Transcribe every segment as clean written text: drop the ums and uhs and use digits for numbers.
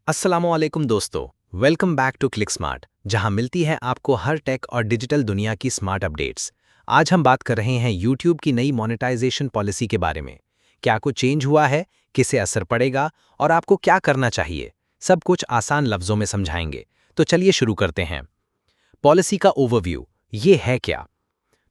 अस्सलामुअलैकुम दोस्तों, welcome back to click smart, जहां मिलती है आपको हर टेक और डिजिटल दुनिया की स्मार्ट अपडेट्स। आज हम बात कर रहे हैं यूट्यूब की नई मोनेटाइजेशन पॉलिसी के बारे में। क्या कुछ चेंज हुआ है, किसे असर पड़ेगा और आपको क्या करना चाहिए, सब कुछ आसान लफ्जों में समझाएंगे। तो चलिए शुरू करते हैं। पॉलिसी का ओवरव्यू, ये है क्या?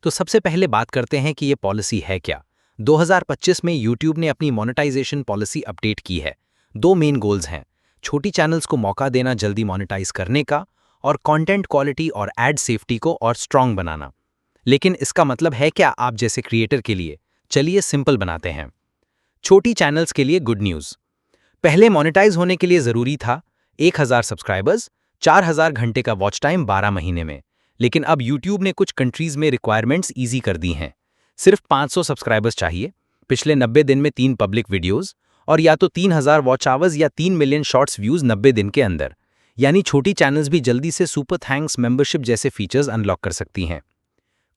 तो सबसे पहले बात करते हैं कि ये पॉलिसी है क्या। 2025 में यूट्यूब ने अपनी मोनेटाइजेशन पॉलिसी अपडेट की है। दो मेन गोल्स हैं: छोटी चैनल्स को मौका देना जल्दी मोनेटाइज करने का, और कंटेंट क्वालिटी और एड सेफ्टी को और स्ट्रांग बनाना। लेकिन इसका मतलब है क्या आप जैसे क्रिएटर के लिए? चलिए सिंपल बनाते हैं। छोटी चैनल्स के लिए गुड न्यूज़। पहले मोनेटाइज होने के लिए ज़रूरी था 1000 सब्सक्राइबर्स, 4000 घंटे का वॉच टाइम 12 महीने में। लेकिन अब यूट्यूब ने कुछ कंट्रीज में रिक्वायरमेंट्स ईजी कर दी हैं। सिर्फ 500 सब्सक्राइबर्स चाहिए, पिछले 90 दिन में 3 पब्लिक वीडियोस, और या तो 3000 वॉच आवर्स या 3 मिलियन शॉर्ट्स व्यूज 90 दिन के अंदर। यानी छोटी चैनल्स भी जल्दी से सुपर थैंक्स मेंबरशिप जैसे फीचर्स अनलॉक कर सकती हैं।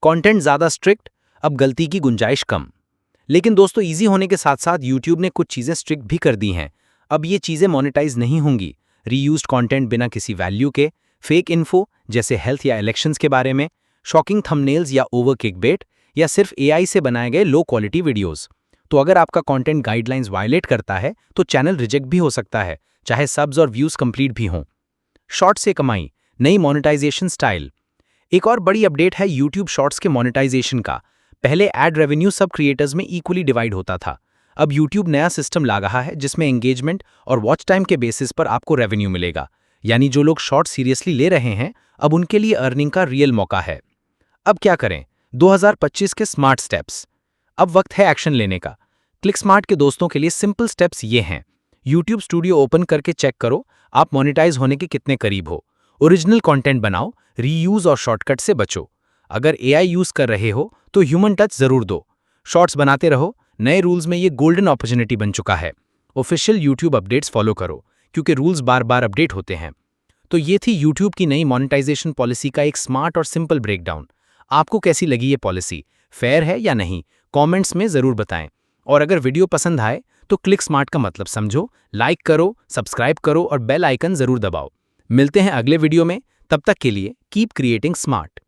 कंटेंट ज़्यादा स्ट्रिक्ट, अब गलती की गुंजाइश कम। लेकिन दोस्तों, इजी होने के साथ साथ यूट्यूब ने कुछ चीज़ें स्ट्रिक्ट भी कर दी हैं। अब ये चीज़ें मोनेटाइज नहीं होंगी। रीयूज्ड कंटेंट बिना किसी वैल्यू के, फेक इन्फो जैसे हेल्थ या इलेक्शंस के बारे में, शॉकिंग थंबनेल्स या ओवर क्लिकबेट, या सिर्फ एआई से बनाए गए लो क्वालिटी वीडियोस। तो अगर आपका कंटेंट गाइडलाइंस वायलेट करता है तो चैनल रिजेक्ट भी हो सकता है, चाहे सब्स और व्यूज कंप्लीट भी हों। शॉर्ट से कमाई, नई मोनेटाइजेशन स्टाइल। एक और बड़ी अपडेट है यूट्यूब शॉर्ट्स के मोनेटाइजेशन का। पहले एड रेवेन्यू सब क्रिएटर्स में इक्वली डिवाइड होता था। अब यूट्यूब नया सिस्टम ला रहा है जिसमें एंगेजमेंट और वॉच टाइम के बेसिस पर आपको रेवेन्यू मिलेगा। यानी जो लोग शॉर्ट सीरियसली ले रहे हैं, अब उनके लिए अर्निंग का रियल मौका है। अब क्या करें? 2025 के स्मार्ट स्टेप्स। अब वक्त है एक्शन लेने का। क्लिक स्मार्ट के दोस्तों के लिए सिंपल स्टेप्स ये हैं। यूट्यूब स्टूडियो ओपन करके चेक करो आप मोनेटाइज होने के कितने करीब हो। ओरिजिनल कंटेंट बनाओ, रीयूज और शॉर्टकट से बचो। अगर एआई यूज कर रहे हो तो ह्यूमन टच जरूर दो। शॉर्ट्स बनाते रहो, नए रूल्स में ये गोल्डन अपॉर्चुनिटी बन चुका है। ऑफिशियल यूट्यूब अपडेट्स फॉलो करो, क्योंकि रूल्स बार बार अपडेट होते हैं। तो ये थी यूट्यूब की नई मोनेटाइजेशन पॉलिसी का एक स्मार्ट और सिंपल ब्रेकडाउन। आपको कैसी लगी ये पॉलिसी? फेयर है या नहीं? कमेंट्स में ज़रूर बताएं। और अगर वीडियो पसंद आए तो क्लिक स्मार्ट का मतलब समझो, लाइक करो, सब्सक्राइब करो और बेल आइकन ज़रूर दबाओ। मिलते हैं अगले वीडियो में, तब तक के लिए कीप क्रिएटिंग स्मार्ट।